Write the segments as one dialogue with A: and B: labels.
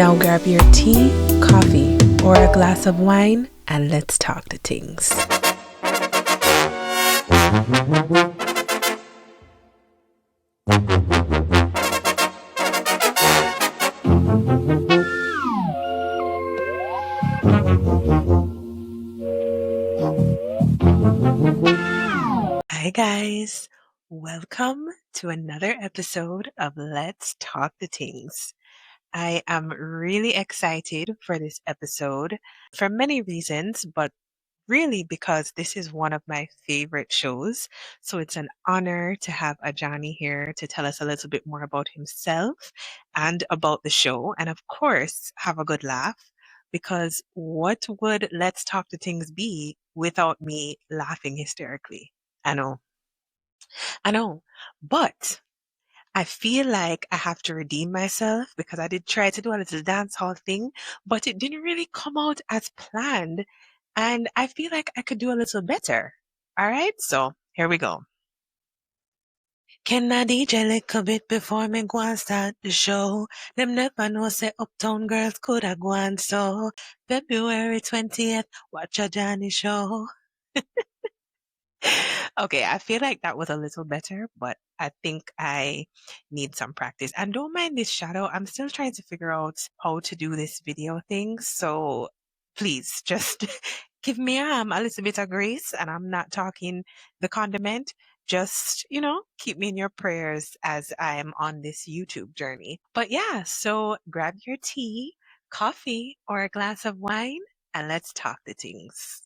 A: Now grab your tea, coffee, or a glass of wine and let's talk the things. Hi guys, welcome to another episode of Let's Talk the Things. I am really excited for this episode for many reasons, but really because this is one of my favorite shows. So it's an honor to have Adjani here to tell us a little bit more about himself and about the show, and of course, have a good laugh. Because what would Let's Talk the Things be without me laughing hysterically? I know, I know, but I feel like I have to redeem myself because I did try to do a little dance hall thing, but it didn't really come out as planned. And I feel like I could do a little better. All right, so here we go. Can I DJ little bit before me go and start the show? Them never know say Uptown Girls could have gone so. February 20th, watch a Johnny show. Okay, I feel like that was a little better, but I think I need some practice. And don't mind this shadow. I'm still trying to figure out how to do this video thing. So please just give me a little bit of grace. And I'm not talking the condiment. Just, keep me in your prayers as I am on this YouTube journey. But yeah, so grab your tea, coffee, or a glass of wine, and let's talk the things.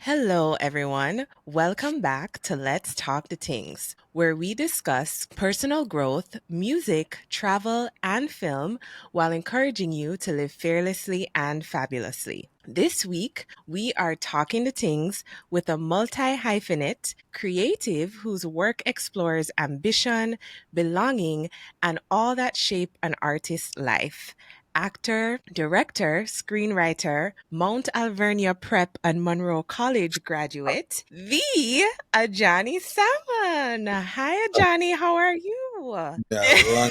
A: Hello, everyone. Welcome back to Let's Talk the Things, where we discuss personal growth, music, travel, and film while encouraging you to live fearlessly and fabulously. This week, we are talking the things with a multi-hyphenate creative whose work explores ambition, belonging, and all that shape an artist's life. Actor, director, screenwriter, Mount Alvernia Prep and Monroe College graduate, the Adjani Salmon. Hi, Adjani. How are you?
B: Yeah, long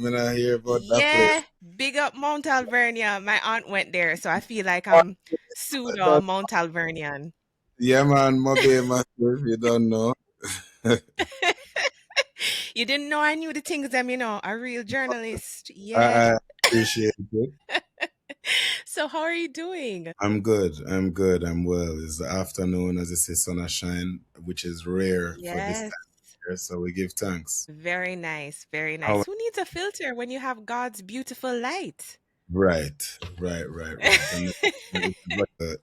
B: me not hear about that
A: Yeah,
B: place.
A: big up Mount Alvernia. My aunt went there, so I feel like I'm pseudo
B: That,
A: Mount Alvernian.
B: yeah, man, Mobe myself, you don't know.
A: You didn't know I knew the things them, a real journalist.
B: I,
A: Yeah.
B: I appreciate it.
A: So how are you doing?
B: I'm good. I'm good. I'm well. It's the afternoon, as I say, sun shine, which is rare for this
A: Yes.
B: time of year. So we give thanks.
A: Very nice, very
B: How,
A: nice. Who needs a filter when you have God's beautiful light?
B: right, right. And the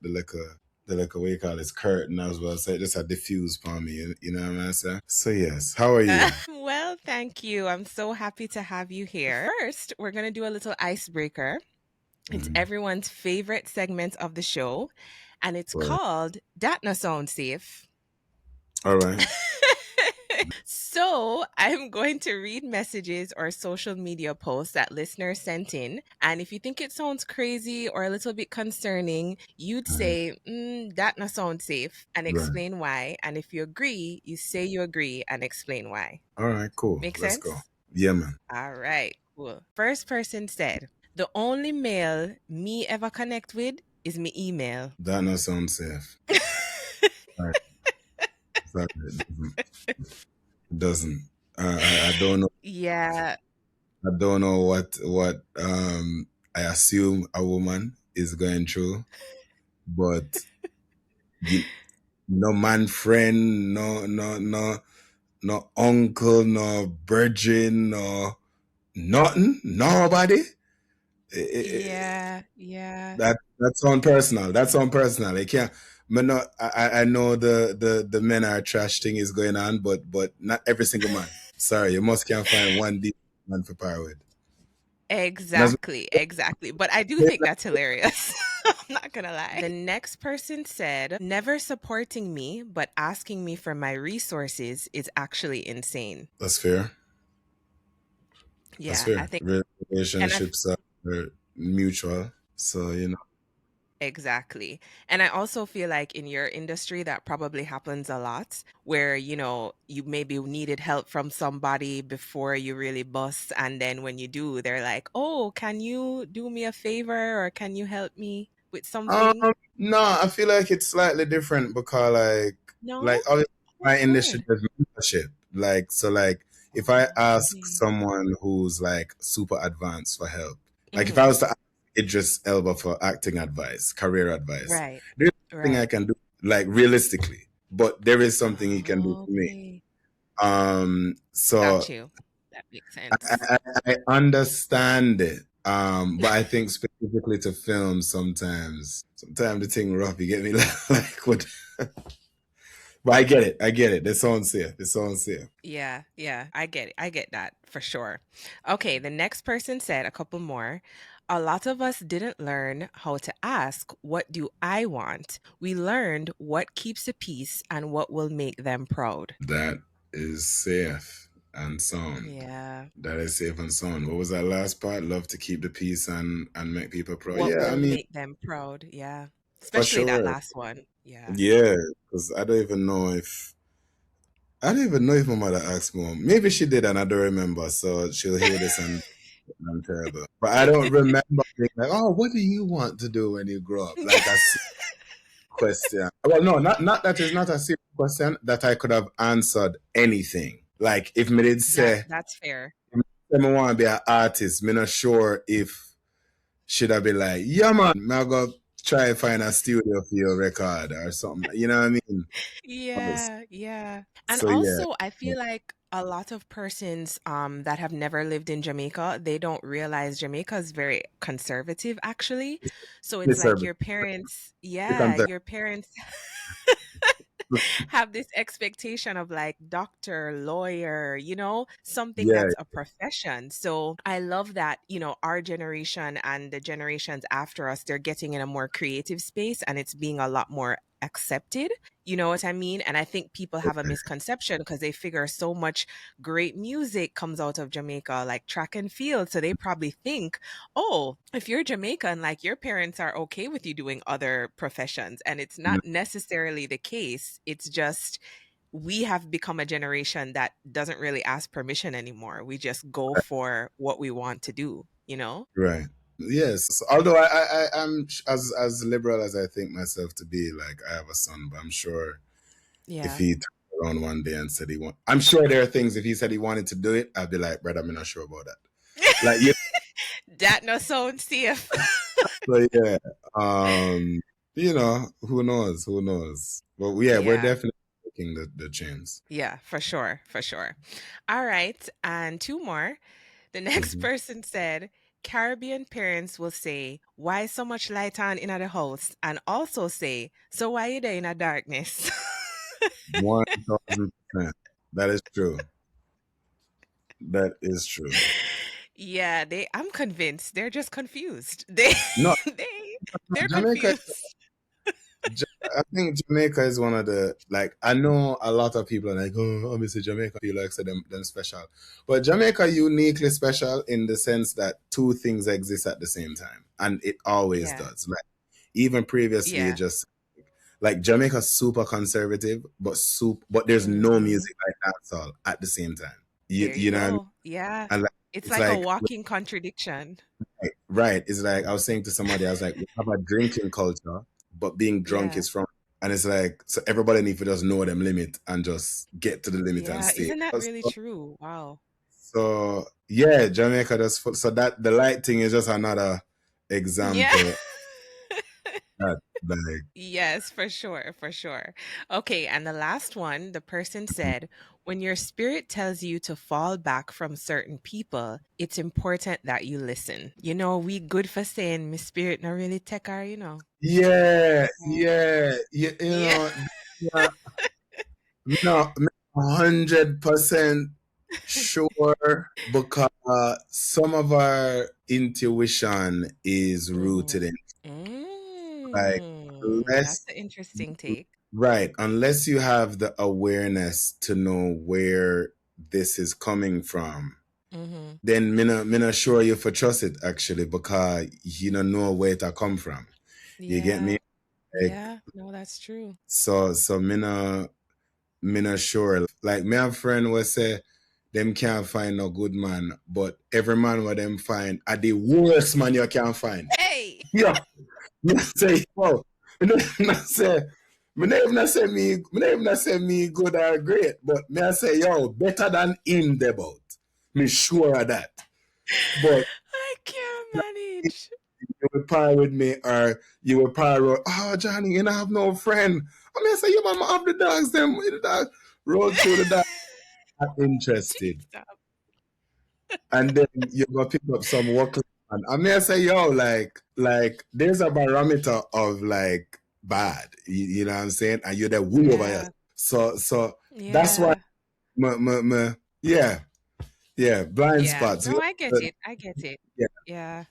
B: like a, what you call it, curtain as well. So it just a diffuse for me. You know what I'm saying? So yes. How are you?
A: Well, thank you. I'm so happy to have you here. First, we're going to do a little icebreaker. It's
B: Mhm.
A: everyone's favorite segment of the show, and it's
B: Well,
A: called Dat No Sound Safe.
B: all right.
A: So, I'm going to read messages or social media posts that listeners sent in. And if you think it sounds crazy or a little bit concerning, you'd
B: Mhm.
A: say, that not sound safe, and
B: Right.
A: explain why. And if you agree, you say you agree and explain why.
B: All right. Cool.
A: Make
B: Let's go.
A: sense?
B: Yeah, man.
A: All right, cool. First person said, the only mail me ever connect with is me email.
B: That not sound safe. Right. Sorry, it doesn't. It doesn't. I don't know.
A: Yeah.
B: I don't know what I assume a woman is going through, but you, no man friend, no uncle, no virgin, no nothing, nobody.
A: Yeah.
B: That sound personal. That sound personal. I can't. I know the men are trash thing is going on, but not every single man. Sorry, you must can't find one decent man for power with. And that's
A: Exactly. But I do think that's hilarious. I'm not gonna lie. The next person said, never supporting me, but asking me for my resources is actually insane.
B: that's fair. That's
A: Yeah, I
B: fair.
A: think, and I,
B: Relationships are mutual, so you know.
A: Exactly. And I also feel like in your industry, that probably happens a lot where, you maybe needed help from somebody before you really bust. And then when you do, they're like, oh, can you do me a favor or can you help me with
B: Um,
A: something?
B: no, I feel like it's slightly different because
A: No?
B: obviously
A: Oh,
B: my industry
A: good.
B: is mentorship. Like if I ask
A: Okay.
B: someone who's like super advanced for help, like if I
A: Mm-hmm.
B: was to ask Idris Elba for acting advice, career advice,
A: Right.
B: there's nothing I
A: Right.
B: can do, like realistically, but there is something he can do for me.
A: Okay.
B: So
A: Got you. That makes
B: I,
A: sense.
B: I, I understand it. But I think specifically to film, sometimes the thing rough. You get me, like what? But I get it. I get it. The sounds here. The sounds here.
A: Yeah, yeah, I get it. I get that for sure. Okay, the next person said a couple more. A lot of us didn't learn how to ask, what do I want? We learned what keeps the peace and what will make them proud.
B: That is safe and sound.
A: Yeah.
B: That is safe and sound. What was that last part? Love to keep the peace and make people proud.
A: What
B: Yeah, I
A: will
B: mean,
A: make them proud? Yeah.
B: for
A: Especially that
B: sure.
A: last one. Yeah.
B: Yeah, because I don't even know if my mother asked me. Maybe she did, and I don't remember. So she'll hear this and I'm terrible. But I don't remember being like, oh, what do you want to do when you grow up? Like a serious question. Well, no, not that is not a serious question that I could have answered anything. Like if me did say,
A: That's fair.
B: I want to be an artist, me not sure if should I be like, yeah, man, me I go try find a studio for your record or something. You know what I mean?
A: Yeah, yeah. And
B: So yeah,
A: also, I feel like a lot of persons that have never lived in Jamaica, they don't realize Jamaica is very conservative actually. So it's
B: it's
A: like
B: service.
A: your parents,
B: You
A: yeah,
B: can tell.
A: your parents have this expectation of like doctor, lawyer, something
B: Yeah,
A: that's a profession. So I love that, our generation and the generations after us, they're getting in a more creative space and it's being a lot more accepted. You know what I mean? And I think people have a misconception because they figure so much great music comes out of Jamaica, like track and field. So they probably think, oh, if you're Jamaican, like your parents are okay with you doing other professions. And it's not necessarily the case. It's just we have become a generation that doesn't really ask permission anymore. We just go for what we want to do?
B: right. Yes. Although I'm as liberal as I think myself to be, like I have a son, but I'm sure if
A: Yeah.
B: he turned around one day and said he want, I'm sure there are things if he said he wanted to do it, I'd be like, brother, I'm not sure about that. Like you,
A: That no sound safe.
B: so yeah. Um, who knows? Who knows? But yeah, we're
A: Yeah.
B: definitely taking the chance.
A: Yeah, for sure. For sure. All right. And two more. The next
B: Mhm.
A: person said, Caribbean parents will say, why so much light on in the house? And also say, so why you there in the darkness?
B: 1000%. That is true. That is true.
A: Yeah, I'm convinced they're just confused. They
B: No,
A: they they're
B: Jamaica.
A: confused.
B: I think Jamaica is one of the like I know a lot of people are like, oh, obviously Jamaica feel like so them special, but Jamaica uniquely special in the sense that two things exist at the same time, and it always
A: Yeah.
B: does. Like even previously, it
A: Yeah.
B: just like Jamaica's super conservative, but there's no
A: Hmm.
B: music like dancehall at the same time. You
A: There you
B: you know what I mean?
A: go. Yeah.
B: And like
A: It's
B: it's
A: like a
B: like
A: walking contradiction.
B: right. It's like I was saying to somebody, I was like, we have a drinking culture, but being drunk
A: Yeah.
B: is from, and it's like so everybody needs to just know them limit and just get to the limit and
A: Yeah.
B: stay.
A: Isn't that really
B: So,
A: true? Wow.
B: so yeah, Jamaica just so that the light thing is just another
A: Yeah.
B: example that like
A: Yes, for sure, for sure. Okay, and the last one, the person said, when your spirit tells you to fall back from certain people, it's important that you listen. We good for saying my spirit not really take her.
B: yeah,
A: Okay.
B: yeah,
A: Yeah.
B: yeah, no, 100% sure because some of our intuition is
A: Hmm.
B: rooted in like
A: That's
B: unless
A: an interesting take.
B: right unless you have the awareness to know where this is coming from,
A: Mm-hmm.
B: then me not sure you for trust it actually because you don't know where it come from. You get me?
A: Yeah.
B: Like,
A: Yeah. No, that's true.
B: so me not sure. Like me have friend will say them can't find no good man, but every man what them find are the worst man you can find.
A: Hey.
B: Yeah. Me not say, oh, me not say, me not say me good or great, but me I say, yo, better than him about. Me sure of that. But
A: I can't manage.
B: you will par with me or you will par with, oh Johnny, you don't have no friend. I mean I say, you mama have the dogs, them with the dog. Roll through the dog. Not interested.
A: Stop.
B: And then you go pick up some work. And I mean I say, yo, like there's a barometer of like bad. You know what I'm saying? And you're the way over here.
A: Yeah.
B: So that's why
A: Yeah.
B: yeah, yeah, blind
A: Yeah.
B: spots.
A: No, I get it. I get it.
B: Yeah.
A: Yeah.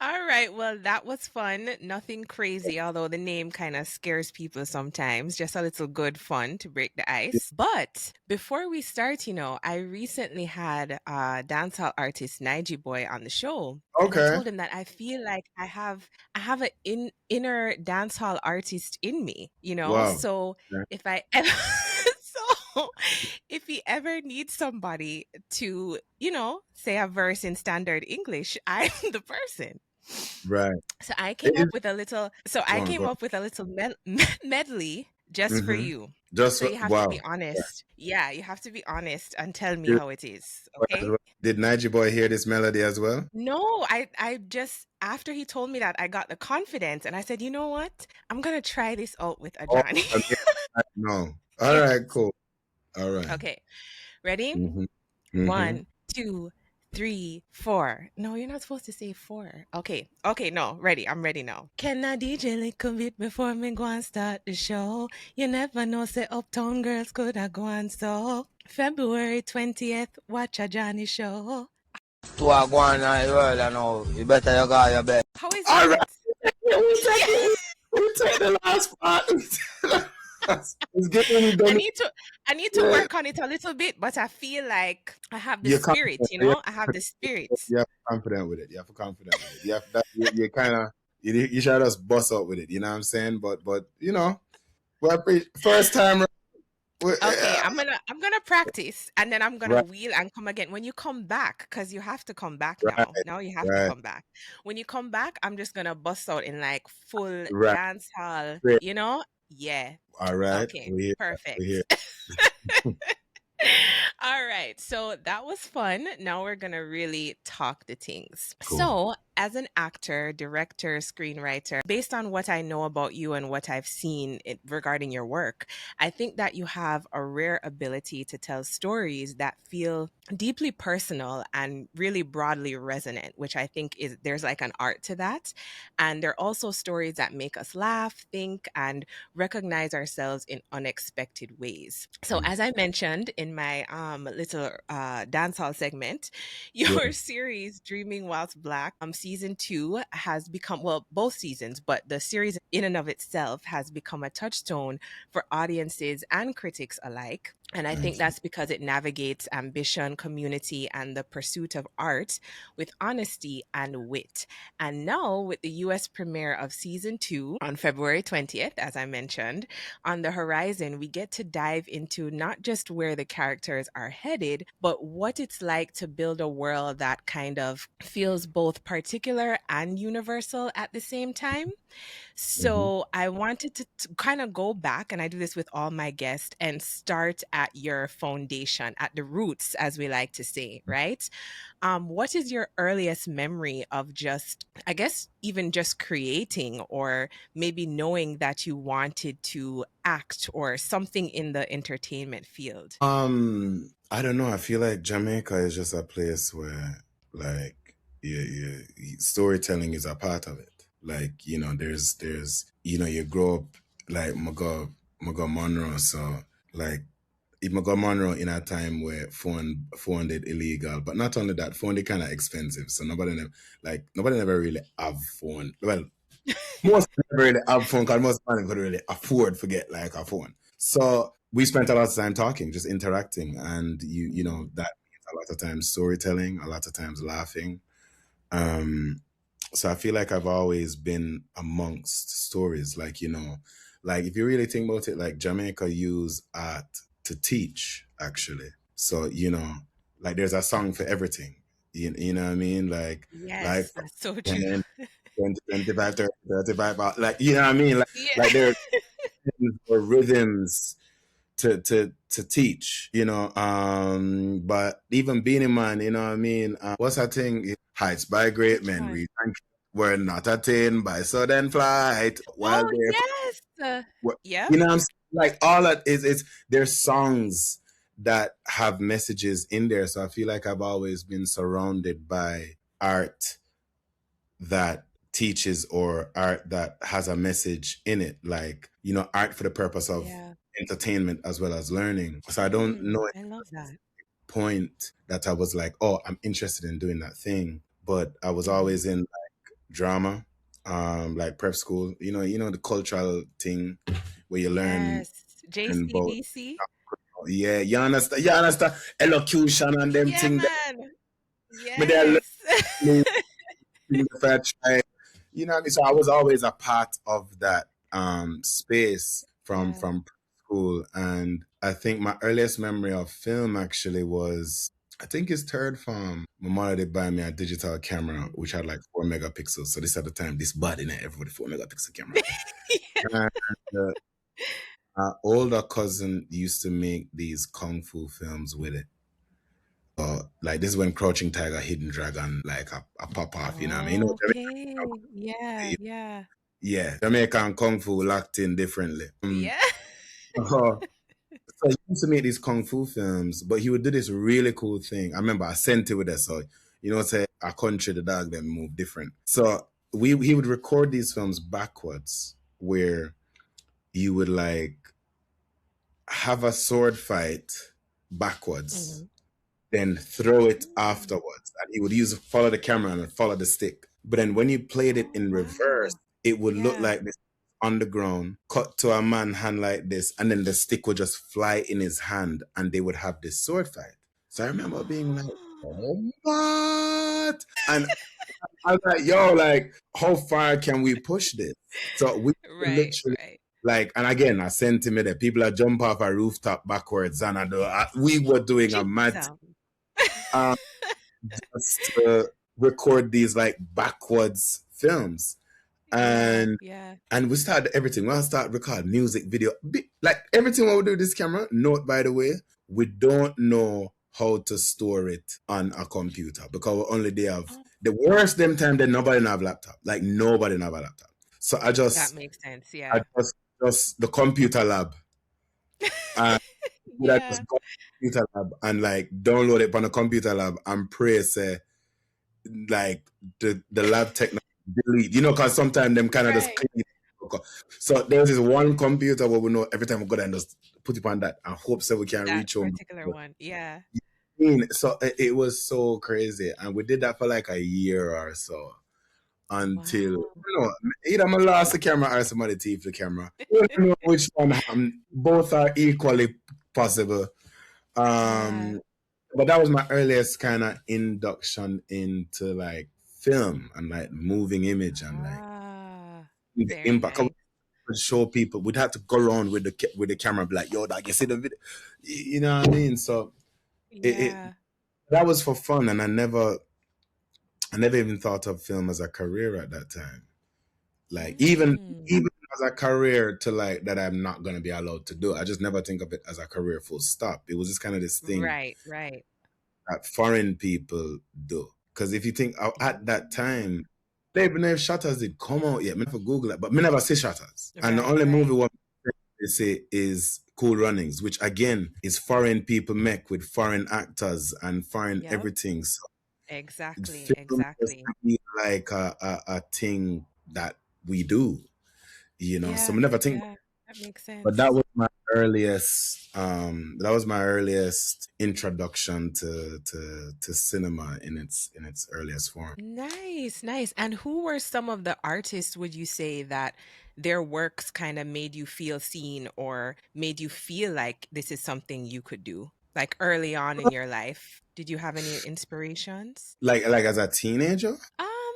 A: All right. Well, that was fun. Nothing crazy, although the name kind of scares people sometimes. Just a little good fun to break the ice. But before we start, I recently had dancehall artist Nige Boy on the show. And I
B: Okay.
A: told him that I feel like I have an inner dancehall artist in me,
B: Wow.
A: So
B: Yeah.
A: if I so if he ever needs somebody to, say a verse in standard English, I'm the person.
B: Right.
A: So I
B: It
A: came
B: is
A: up with a little
B: go on.
A: medley just for you.
B: Just
A: So you have to
B: wow.
A: be honest. Yeah, you have to be honest and tell me
B: Did,
A: how it is, okay?
B: did Nige Boy hear this melody as well?
A: No, I just after he told me that I got the confidence and I said, "You know what? I'm going to try this out with
B: Oh,
A: Adjani."
B: no. All
A: Yeah.
B: right, cool. All right.
A: Okay. Ready?
B: Mm-hmm. Mm-hmm.
A: 1, 2, 3, 4. No, you're not supposed to say 4. Okay. Okay, no. Ready. I'm ready now. Can I DJ little bit before me go and start the show? You never know, say Uptown Girls could I go and so. February 20th, watch a Johnny show.
C: To a go on in the world, I know. You better you got your best.
A: How is
B: All right.
A: it?
B: We take the last part. It's getting
A: I
B: done.
A: need to work on it a little bit, but I feel like I have the
B: You're
A: spirit,
B: confident.
A: I have the spirit.
B: You have to be confident with it. You have to be confident with it. You have that. You kind of you should just bust up with it. You know what I'm saying? But first time.
A: Okay, I'm gonna practice and then I'm gonna
B: Right,
A: wheel and come again. When you come back, because you have to come back
B: right,
A: now. Now you have to
B: right,
A: come back. When you come back, I'm just gonna bust out in like full
B: right.
A: dance hall,
B: Great.
A: Yeah.
B: All right.
A: Okay,
B: We hear.
A: perfect.
B: We hear.
A: All right, so that was fun. Now we're going to really talk the things.
B: Cool.
A: So, as an actor, director, screenwriter, based on what I know about you and what I've seen regarding your work, I think that you have a rare ability to tell stories that feel deeply personal and really broadly resonant, which I think is there's like an art to that. And they're also stories that make us laugh, think, and recognize ourselves in unexpected ways. So, as I mentioned in my little dancehall segment, your
B: Yeah.
A: series Dreaming Whilst Black, season 2 has become, well, both seasons, but the series in and of itself has become a touchstone for audiences and critics alike. And I think that's because it navigates ambition, community, and the pursuit of art with honesty and wit. And now, with the US premiere of season 2 on February 20th, as I mentioned, on the horizon, we get to dive into not just where the characters are headed, but what it's like to build a world that kind of feels both particular and universal at the same time. So I wanted to kind of go back, and I do this with all my guests, and start at your foundation, at the roots, as we like to say, right? What is your earliest memory of just, I guess, even just creating or maybe knowing that you wanted to act or something in the entertainment field?
B: I don't know. I feel like Jamaica is just a place where, like, storytelling is a part of it. Like, there's, you grow up like Mago Monroe, so like if Mago Monroe in a time where phone did illegal, but not only that, phone did kind of expensive, so nobody never really have phone. Well, most never really have phone because most people could really afford to get like a phone. So we spent a lot of time talking, just interacting, and that means a lot of times storytelling, a lot of times laughing. Um, So I feel like I've always been amongst stories, like if you really think about it, like Jamaica use art to teach, actually. So, like there's a song for everything. You know what I mean? Like
A: Yes, that's so true.
B: 10, 20, 25, 30, 35, like, you know what I mean? Like
A: Yeah.
B: there's or rhythms to teach, but even being in man, you know what I mean? What's that thing? Heights by great
A: Which
B: men,
A: one?
B: we were not attained by sudden flight while
A: Oh,
B: they're,
A: yes. Yep.
B: you know what I'm saying? Like all that is there's songs that have messages in there. So I feel like I've always been surrounded by art that teaches or art that has a message in it, like, art for the purpose of
A: Yeah.
B: entertainment as well as learning. So I don't know
A: I love that.
B: point that I was like, oh, I'm interested in doing that thing. But I was
A: Mhm.
B: always in like drama, like prep school, the cultural thing where you learn
A: Yes.
B: about,
A: JCDC.
B: yeah, you understand elocution and them
A: Yeah,
B: thing that
A: man.
B: me there
A: Yes.
B: learn if I try, you know what I mean? So I was always a part of that space from
A: Yeah.
B: from school. And I think my earliest memory of film actually was, I think it's third form. My mother did buy me a digital camera
A: Mhm.
B: which had like 4 megapixels. So this at the time, this bad in everybody 4 megapixel camera.
A: Yeah.
B: And our older cousin used to make these kung fu films with it. Like this is when Crouching Tiger, Hidden Dragon, like a pop off, you know what I mean?
A: Okay. Yeah, yeah.
B: Yeah, Jamaican kung fu locked in differently.
A: Yeah.
B: Uh, so he used to make these kung fu films, but he would do this really cool thing. I remember I sent it with us. So, say our country, the dog, them move different. So he would record these films backwards, where you would like have a sword fight backwards,
A: Mhm.
B: then throw it
A: Mm.
B: afterwards. And he would follow the camera and follow the stick. But then when you played it
A: Oh,
B: in reverse,
A: wow.
B: it would look
A: Yeah.
B: like this on the ground, cut to a man hand like this, and then the stick would just fly in his hand and they would have this sword fight. So I remember being like, oh, what? And I was like, yo, like, how far can we push this? So we
A: Right,
B: literally,
A: right.
B: like, and again, I sent him that people are jump off a rooftop backwards, and we were doing a mad
A: Jesus.
B: um, just to record these like backwards films,
A: Yeah,
B: and
A: yeah.
B: we started everything. We'll start record music video, like everything what we do with this camera. Note, by the way, we don't know how to store it on a computer because we only they have
A: Oh,
B: the worst them time that nobody have laptop. Like nobody have a laptop. So
A: that makes sense.
B: I
A: Yeah.
B: just the computer lab. And I
A: Yeah.
B: just go to the computer lab and like download it on the computer lab and pray say like the lab technology delete, because sometimes them kind of just
A: Right.
B: clean it. So there's this one computer where we know every time we go there and just put it on that and hope so we can
A: That
B: reach home.
A: particular one. Yeah.
B: So it was so crazy, and we did that for like a year or so until
A: Wow.
B: either my lost the camera or somebody thief the camera. We don't know which one happened. Both are equally possible.
A: Yeah.
B: Um, but that was my earliest kind of induction into like film and like moving image and like
A: Ah,
B: the
A: very
B: impact. I
A: nice.
B: would show people. We'd have to go around with the camera, be like, "Yo, dog, you see the video?" You know what I mean? So it
A: Yeah.
B: that was for fun, and I never even thought of film as a career at that time. Like
A: Mm.
B: even as a career to like that I'm not gonna be allowed to do. I just never think of it as a career full stop. It was just kind of this thing
A: Right, right.
B: that foreign people do. Because if you think at that
A: Mm.
B: time, they even if Shutters did come out yet, me never Google it, but me never see Shutters. And the
A: Right,
B: only movie
A: right.
B: what they say is Cool Runnings, which again is foreign people make with foreign actors and foreign
A: Yep.
B: everything. So
A: Exactly,
B: film is
A: exactly.
B: like a thing that we do, So
A: Yeah,
B: we never think,
A: yeah. That makes
B: but that
A: sense.
B: was my earliest introduction to cinema in its earliest form.
A: Nice, nice. And who were some of the artists, would you say, that their works kind of made you feel seen or made you feel like this is something you could do? Like early on in your life, did you have any inspirations?
B: Like as a teenager?
A: Um,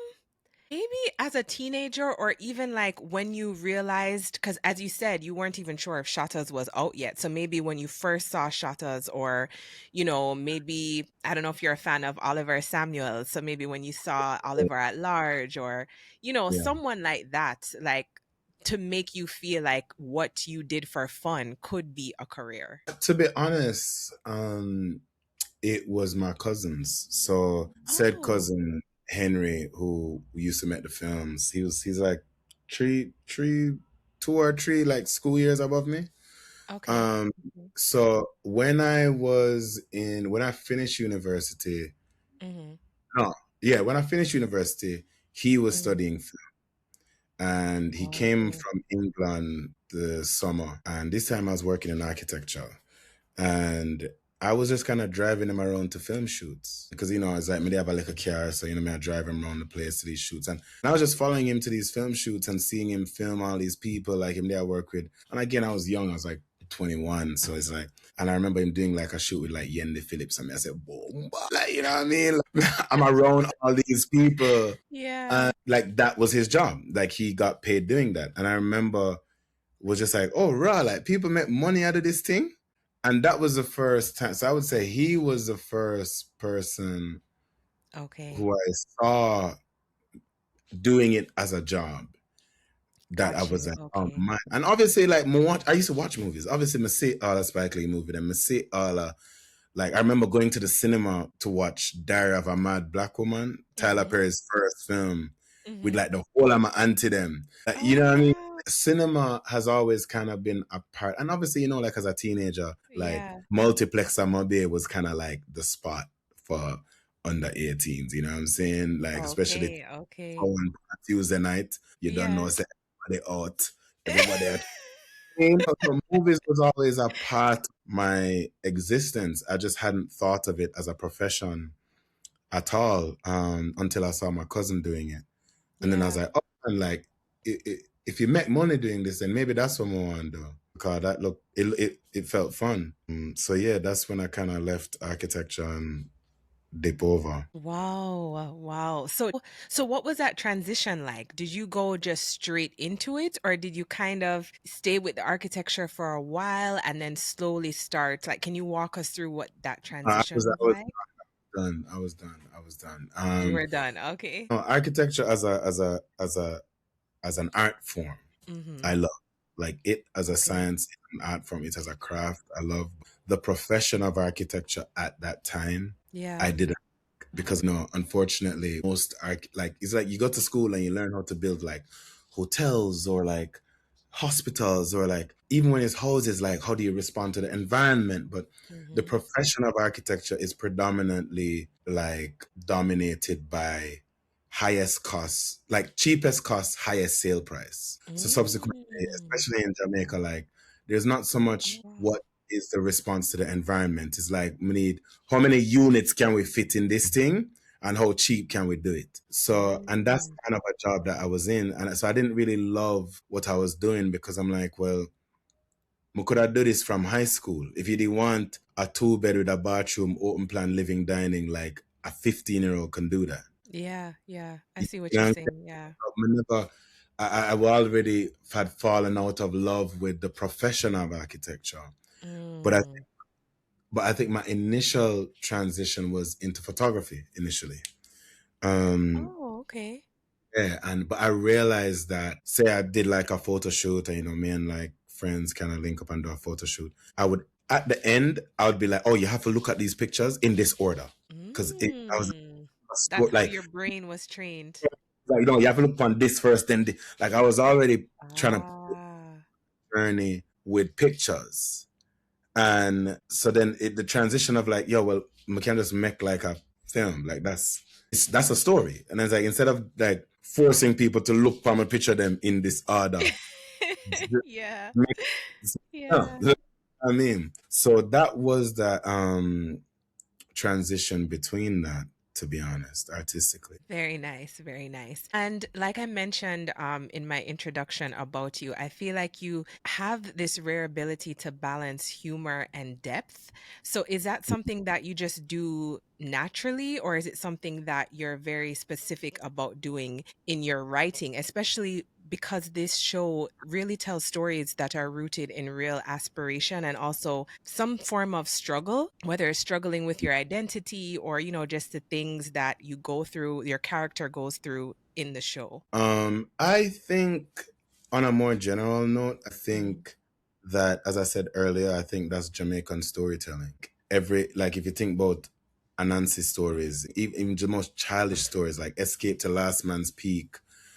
A: Maybe as a teenager, or even like when you realized, because as you said, you weren't even sure if Shatters was out yet. So maybe when you first saw Shatters, or, maybe, I don't know if you're a fan of Oliver Samuel. So maybe when you saw Oliver at Large, or,
B: Yeah.
A: someone like that, like to make you feel like what you did for fun could be a career.
B: To be honest, it was my cousins. So said
A: Oh,
B: cousin Henry, who used to make the films, he's like two or three like school years above me.
A: okay.
B: Um, so when I finished university,
A: Mm-hmm.
B: no, yeah, when I finished university, he was
A: Mm-hmm.
B: studying film, and he came
A: Oh,
B: from England the summer, and this time I was working in architecture. And I was just kind of driving him around to film shoots because, it's like me, they have a little car. So, me, I drive him around the place to these shoots. And I was just following him to these film shoots and seeing him film all these people like him there I work with. And again, I was young. I was like 21. So it's like, and I remember him doing like a shoot with like Yende Phillips. I said, boom, like, you know what I mean? Like, I'm around all these people.
A: yeah.
B: And like, that was his job. Like, he got paid doing that. And I remember was just like, oh, raw, like people make money out of this thing. And that was the first time. So I would say he was the first person
A: Okay.
B: who I saw doing it as a job that I
A: Got
B: was
A: you.
B: like, oh
A: Okay.
B: man. And obviously, like, I used to watch movies. Obviously, I see all the Spike Lee movie, then I see all like, I remember going to the cinema to watch Diary of a Mad Black Woman, Tyler
A: Mm-hmm.
B: Perry's first film, with
A: Mm-hmm.
B: like the whole of my auntie them. Like, you
A: Oh,
B: know what I mean?
A: wow.
B: Cinema has always kind of been a part. And obviously, like as a teenager, like
A: Yeah.
B: multiplex and Mobile was kind of like the spot for under 18s. You know what I'm saying? Like, especially
A: Okay. Okay.
B: on Tuesday night, you don't know,
A: Yeah.
B: say everybody out, everybody at so movies was always a part of my existence. I just hadn't thought of it as a profession at all until I saw my cousin doing it. And then I was
A: Yeah.
B: like, oh, and like, if you make money doing this, then maybe that's what I want to do. Because that look, it felt fun. So yeah, that's when I kind of left architecture and dip over.
A: Wow. Wow. So what was that transition like? Did you go just straight into it, or did you kind of stay with the architecture for a while and then slowly start? Like, can you walk us through what that
B: I
A: transition
B: was,
A: was
B: I was
A: like?
B: done. I was done. I was done.
A: You were done. Okay.
B: No, architecture as an art form,
A: Mm-hmm.
B: I love. Like it as a
A: Okay.
B: science, an art form, it as a craft, I love. The profession of architecture at that time, I
A: Yeah.
B: didn't, because unfortunately, most like it's like you go to school and you learn how to build like hotels or like hospitals or like even when it's houses, like how do you respond to the environment? But the
A: Mm-hmm.
B: profession of architecture is predominantly like dominated by highest cost, like cheapest cost, highest sale price. So subsequently,
A: Mm.
B: especially in Jamaica, like there's not so
A: Oh,
B: much
A: wow.
B: what is the response to the environment. It's like we need how many units can we fit in this thing and how cheap can we do it. So, and that's
A: Mm.
B: kind of a job that I was in. And so I didn't really love what I was doing because I'm like, well, we could have do this from high school. If you didn't want a 2 bed with a bathroom, open plan living dining, like a 15-year-old can do that.
A: Yeah, yeah. I
B: You
A: see what
B: know
A: you're
B: what I'm
A: saying. Yeah.
B: saying? I already had fallen out of love with the profession of architecture. But I
A: Mm.
B: but I think my initial transition was into photography initially. Um
A: Oh, okay.
B: yeah, but I realized that say I did like a photo shoot and me and like friends kind of link up and do a photo shoot. I would at the end I would be like, oh, you have to look at these pictures in this order. Because I was
A: Mm. That's how
B: like,
A: your brain was trained.
B: you have to look on this first, then like I was already trying to
A: Ah.
B: journey with pictures. And so then the transition of like, yo, well, we can just make like a film. Like that's a story. And then it's like instead of like forcing people to look from a picture of them in this order,
A: Yeah.
B: make, no,
A: Yeah.
B: I mean, so that was the transition between that to be honest, artistically.
A: Very nice, very nice. And like I mentioned in my introduction about you, I feel like you have this rare ability to balance humor and depth. So is that something that you just do naturally, or is it something that you're very specific about doing in your writing, especially because this show really tells stories that are rooted in real aspiration and also some form of struggle, whether it's struggling with your identity or, just the things that you go through, your character goes through in the show?
B: I think on a more general note, I
A: Mhm.
B: think that, as I said earlier, I think that's Jamaican storytelling. Like if you think about Anansi stories, even the most childish stories like Escape to Last Man's Peak,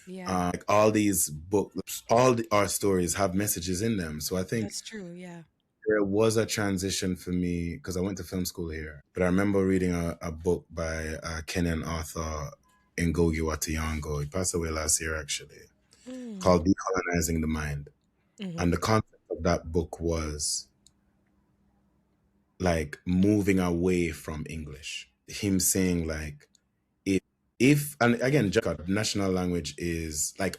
A: Yeah,
B: like all these books, our stories have messages in them. So I think
A: that's true. Yeah.
B: there was a transition for me because I went to film school here. But I remember reading a book by a Kenyan author, Ngogi Watiyongo. He passed away last year, actually,
A: Mm.
B: called Decolonizing the Mind.
A: Hmm.
B: And the concept of that book was like moving away from English. Him saying like, if and again, Jamaica, national language is like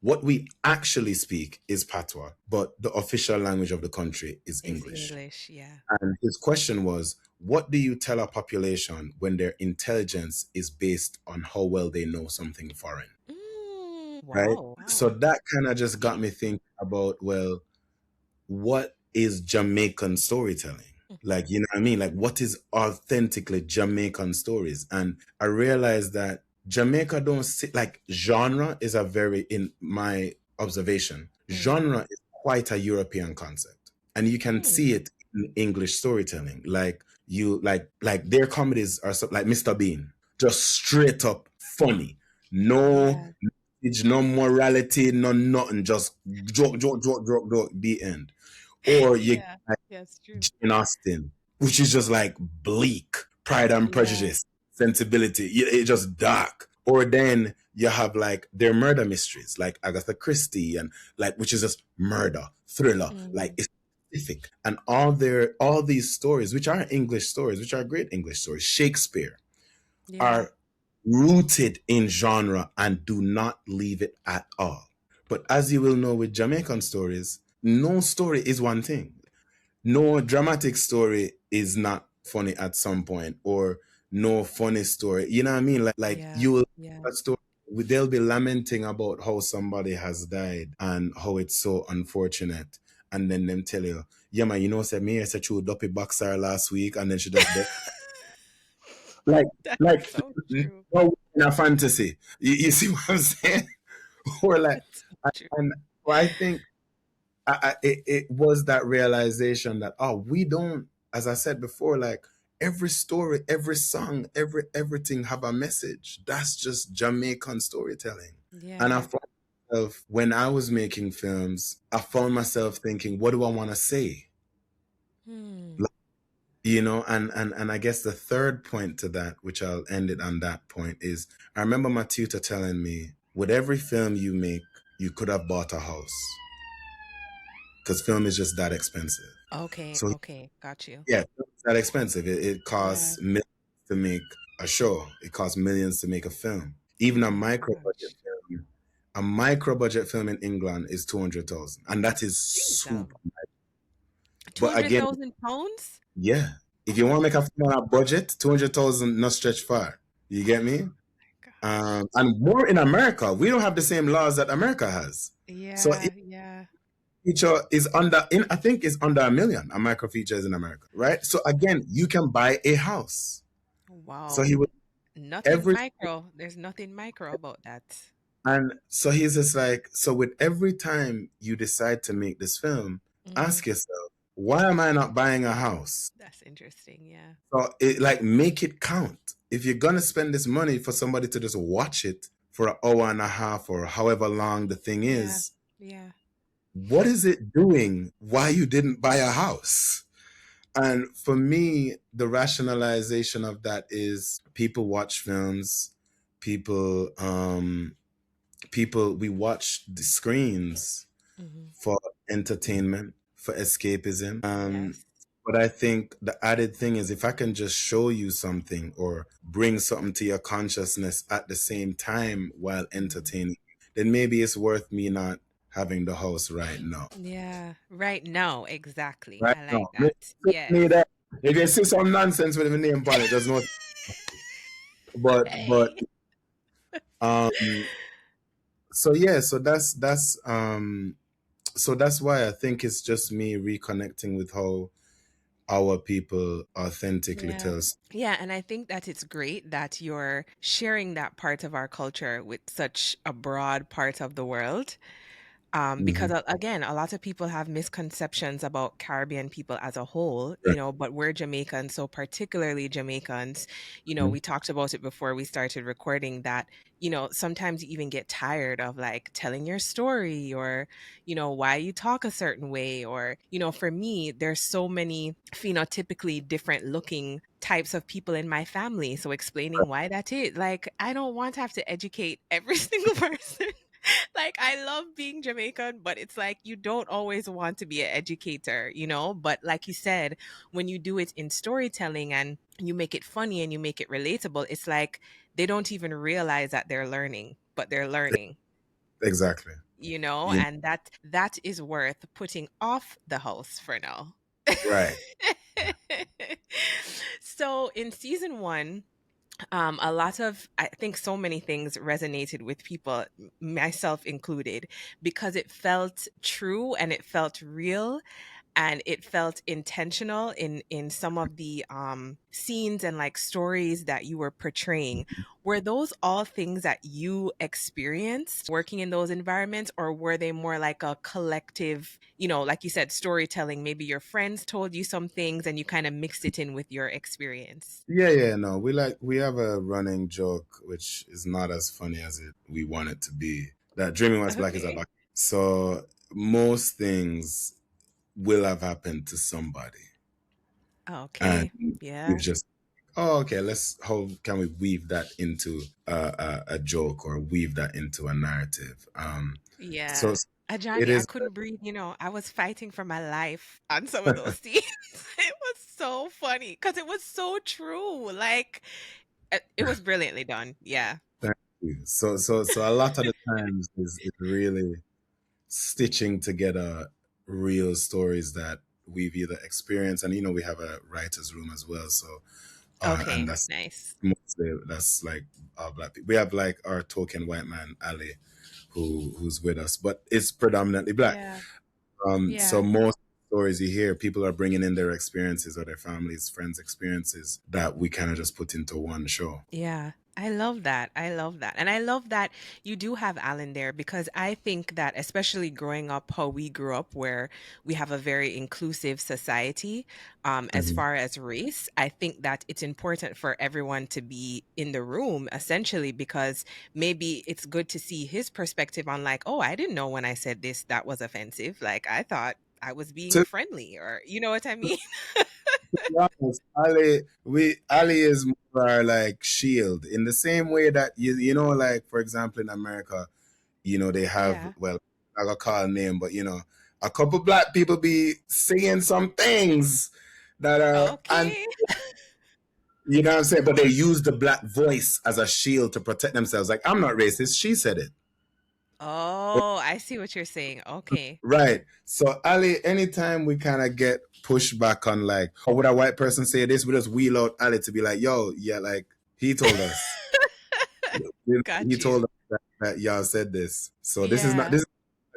B: what we actually speak is patois, but the official language of the country is
A: Is
B: English.
A: English. Yeah.
B: And his question was, what do you tell a population when their intelligence is based on how well they know something foreign? Right?
A: Wow.
B: So
A: Wow.
B: that kind of just got me thinking about, well, what is Jamaican storytelling? Like, you know what I mean? Like, what is authentically Jamaican stories? And I realized that Jamaica don't see, like, genre is a very, in my observation,
A: Mm.
B: genre is quite a European concept. And you can see
A: Mm.
B: it in English storytelling. Like their comedies are like Mr. Bean, just straight up funny. No,
A: Yeah.
B: no morality, no nothing, just joke, joke, joke, joke, joke, the end. Or you
A: Yeah.
B: like
A: Yes, true.
B: Jane Austen, which is just like bleak, Pride and
A: Yeah.
B: Prejudice, sensibility. It's just dark. Or then you have like their murder mysteries, like Agatha Christie, and like which is just murder, thriller, like
A: Mm.
B: it's specific. And all these stories, which are English stories, which are great English stories, Shakespeare,
A: Yeah.
B: are rooted in genre and do not leave it at all. But as you will know with Jamaican stories, no story is one thing. No dramatic story is not funny at some point, or no funny story. You know what I mean? Like
A: Yeah.
B: you will
A: Yeah.
B: a story, they'll be lamenting about how somebody has died and how it's so unfortunate. And then them tell you, yeah, man, said me, I said, you duppy boxer last week, and then she just dead. Like,
A: That's
B: like,
A: so true.
B: no in a fantasy. You see what I'm saying? Or like,
A: That's so true.
B: and I think it was that realization that, oh, we don't, as I said before, like every story, every song, everything have a message. That's just Jamaican storytelling. And I
A: Yeah.
B: found myself, when I was making films, I found myself thinking, what do I want to say?
A: Hmm.
B: Like, and I guess the third point to that, which I'll end it on that point, is I remember my tutor telling me, with every film you make, you could have bought a house because film is just that expensive.
A: Okay.
B: So
A: Okay. Got you.
B: yeah, it's that expensive. It
A: Yeah.
B: costs millions to make a show. It costs millions to make a film. Even
A: Oh my gosh.
B: a micro budget film in England is 200,000, and that is
A: Jesus.
B: super. But again,
A: £200,000?
B: yeah, if you
A: Oh
B: want to
A: my
B: make a film on a budget, 200,000 not stretch far. You get me?
A: gosh.
B: And more in America, we don't have the same laws that America has. So
A: Yeah. Yeah.
B: feature is I think is under a million. A micro feature is in America, right? So again, you can buy a house. So
A: Wow.
B: he would
A: Nothing
B: every
A: micro. There's nothing micro about that.
B: and so he's just like, so with every time you decide to make this film,
A: Hmm.
B: ask yourself, why am I not buying a house?
A: That's interesting. Yeah.
B: So it like make it count. If you're gonna spend this money for somebody to just watch it for an hour and a half or however long the thing
A: Yeah.
B: is,
A: Yeah.
B: what is it doing why you didn't buy a house? And for me, the rationalization of that is people watch films, people we watch the screens
A: Hmm.
B: for entertainment, for escapism.
A: Yes.
B: But I think the added thing is if I can just show you something or bring something to your consciousness at the same time while entertaining, then maybe it's worth me not having the house right now.
A: Yeah, right now, exactly.
B: Right
A: I
B: now.
A: like that. Yes.
B: Me that. If you see some nonsense with the name on it, just know. But
A: Hey.
B: um so yeah, so that's why I think it's just me reconnecting with how our people authentically
A: Yeah.
B: tells.
A: Yeah, and I think that it's great that you're sharing that part of our culture with such a broad part of the world. Because
B: Mhm.
A: again, a lot of people have misconceptions about Caribbean people as a whole,
B: Right.
A: but we're Jamaicans, so particularly Jamaicans,
B: Mhm.
A: we talked about it before we started recording that, sometimes you even get tired of like telling your story or, why you talk a certain way. Or, for me, there's so many phenotypically different looking types of people in my family. So explaining why that is, like, I don't want to have to educate every single person. Like, I love being Jamaican, but it's like you don't always want to be an educator, But like you said, when you do it in storytelling and you make it funny and you make it relatable, it's like they don't even realize that they're learning, but they're learning,
B: Exactly. You
A: and that is worth putting off the house for now.
B: right.
A: So in season one, a lot of, I think so many things resonated with people, myself included, because it felt true and it felt real and it felt intentional in some of the scenes and like stories that you were portraying. Were those all things that you experienced working in those environments, or were they more like a collective, like you said, storytelling? Maybe your friends told you some things and you kind of mixed it in with your experience.
B: Yeah, no. We have a running joke which is not as funny as it we want it to be. That dreaming was black is a
A: Okay.
B: back. So most things will have happened to somebody. And
A: Okay. Yeah.
B: we've just, oh, okay, how can we weave that into a joke or weave that into a narrative? So
A: Yeah.
B: it
A: Ajani, I
B: is,
A: couldn't breathe, I was fighting for my life on some of those scenes. It was so funny because it was so true. Like, it was brilliantly done. Yeah.
B: thank you. So a lot of the times is really stitching together real stories that we've either experienced, and we have a writer's room as well. So and
A: Okay.
B: that's
A: Nice.
B: mostly that's like our black people. We have like our token white man Ali, who's with us, but it's predominantly black.
A: Yeah.
B: So
A: Yeah.
B: most stories you hear, people are bringing in their experiences or their families, friends' experiences that we kind of just put into one show.
A: Yeah, I love that. I love that. And I love that you do have Alan there, because I think that, especially growing up how we grew up, where we have a very inclusive society, as
B: Mhm.
A: far as race, I think that it's important for everyone to be in the room, essentially, because maybe it's good to see his perspective on, like, oh, I didn't know when I said this that was offensive. Like, I thought I was being
B: To
A: friendly, or you know what I mean?
B: be honest, Ali is more our, like, shield in the same way that like, for example, in America, they have,
A: Yeah.
B: well, I gotta call a name, but a couple black people be saying some things that are, and
A: Okay.
B: you know what I'm saying, but they use the black voice as a shield to protect themselves. Like, I'm not racist, she said it.
A: Oh, I see what you're saying. Okay.
B: Right. So Ali, anytime we kind of get pushed back on, like, how would a white person say this, we just wheel out Ali to be like, yo, yeah, like, he told us. He
A: Got
B: told
A: you.
B: us that y'all said this. So
A: Yeah.
B: this is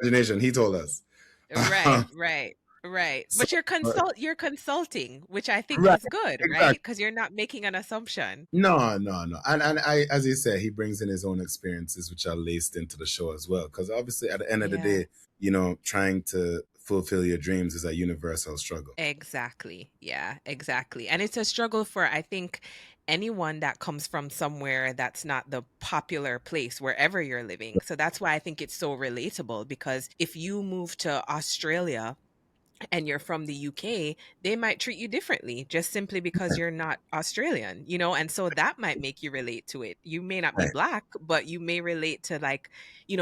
B: imagination. He told us.
A: Right, right, right.
B: So
A: But you're consulting, which I think
B: right,
A: is good, right?
B: exactly.
A: Because you're not making an assumption.
B: No. And I, as you said, he brings in his own experiences, which are laced into the show as well. Because obviously, at the end of the
A: Yeah.
B: day, trying to fulfill your dreams is a universal struggle.
A: Exactly. Yeah, exactly. And it's a struggle for, I think, anyone that comes from somewhere that's not the popular place wherever you're living. So that's why I think it's so relatable, because if you move to Australia and you're from the UK, they might treat you differently just simply because you're not Australian, and so that might make you relate to it. You may not be
B: Right.
A: black, but you may relate to, like,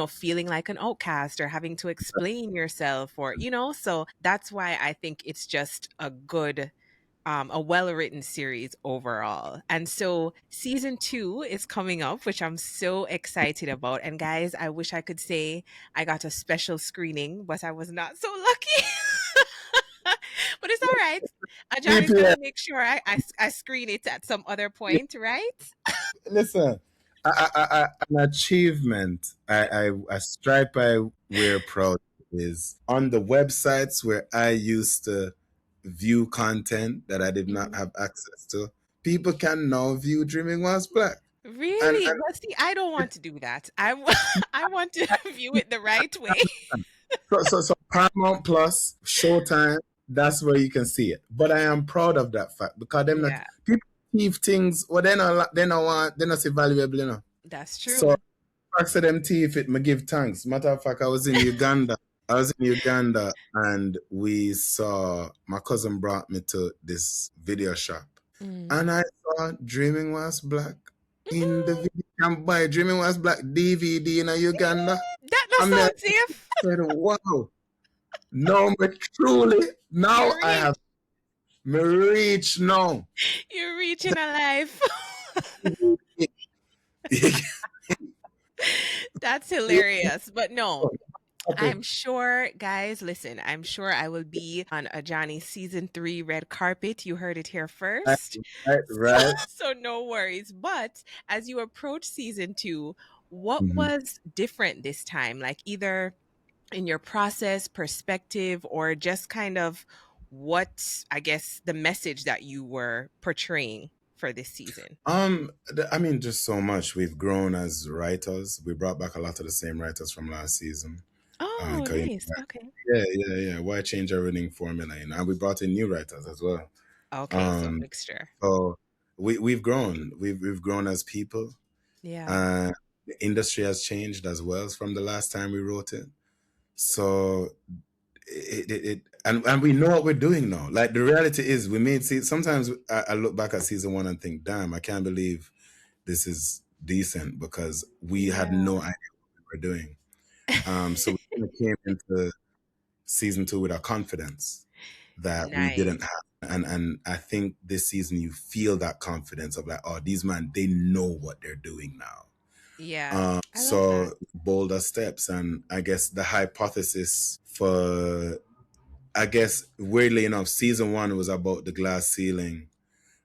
A: feeling like an outcast or having to explain yourself, or, so that's why I think it's just a good a well-written series overall. And so season 2 is coming up, which I'm so excited about. And guys, I wish I could say I got a special screening, but I was not so lucky. But it's all right. Ajani's
B: PPS.
A: gonna make sure I screen it at some other point, right?
B: Listen, an achievement a stripe I wear proud is on the websites where I used to view content that I did not
A: Mhm.
B: have access to. People can now view Dreaming Was Black. And,
A: Really?
B: and
A: But see, I don't want to do that. I want to view it the right way.
B: so Paramount Plus, Showtime, that's where you can see it. But I am proud of that fact because them not
A: Yeah,
B: people thief things. Well, they not see valuable, you know.
A: that's
B: So
A: true.
B: facts of them thief it, me give thanks. Matter of fact, I was in Uganda. I was in Uganda and we saw my cousin brought me to this video shop.
A: Mm.
B: And I saw Dreaming Was Black in the
A: Mm.
B: video. You can buy Dreaming Was Black DVD in Uganda.
A: That no
B: I mean, I
A: sound safe.
B: said, wow. No, but truly, now
A: You
B: I
A: reach,
B: have me reach now.
A: you're reaching a life. That's hilarious. But no, I'm sure, guys, listen, I'm sure I will be on Ajani season 3 red carpet. You heard it here
B: Right,
A: first.
B: right,
A: So,
B: right.
A: so no worries. But as you approach season 2, what
B: Mhm.
A: was different this time? Like either in your process, perspective, or just kind of what, I guess, the message that you were portraying for this season?
B: I mean, just so much. We've grown as writers. We brought back a lot of the same writers from last season.
A: Oh,
B: 'Cause,
A: nice. Okay.
B: yeah. Why change a winning formula? You know? And we brought in new writers as well.
A: Okay, so
B: Um,
A: mixture.
B: so we've grown. We've grown as people.
A: Yeah.
B: The industry has changed as well from the last time we wrote it. So and we know what we're doing now. Like the reality is, we made sometimes I look back at season 1 and think, damn, I can't believe this is decent because we had
A: Yeah.
B: no idea what we were doing. So we kind of came into season 2 with a confidence that we didn't
A: Nice.
B: have. And I think this season you feel that confidence of like, oh, these men, they know what they're doing now.
A: Yeah. I love that.
B: So bolder steps. And I guess the hypothesis for, I guess, weirdly enough, season 1 was about the glass ceiling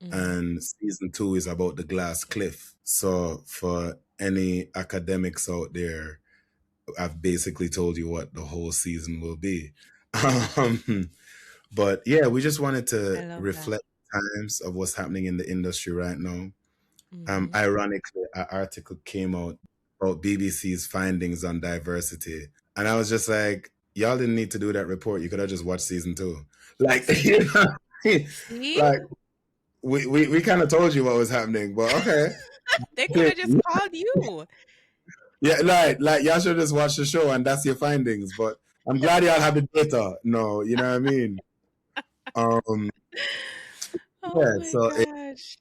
A: Mhm.
B: and season 2 is about the glass cliff. So for any academics out there, I've basically told you what the whole season will be. Um, but yeah, we just wanted
A: I
B: to
A: love that.
B: reflect times of what's happening in the industry right now.
A: Mhm.
B: Ironically, an article came out about BBC's findings on diversity, and I was just like, y'all didn't need to do that report. You could have just watched season 2. Like, you know,
A: See?
B: like we kind of told you what was happening, but okay.
A: They could have just called you.
B: Yeah, like y'all should just watch the show and that's your findings. But I'm glad y'all have the data. No, you know what I mean? Um,
A: Oh
B: yeah,
A: my
B: so it
A: gosh.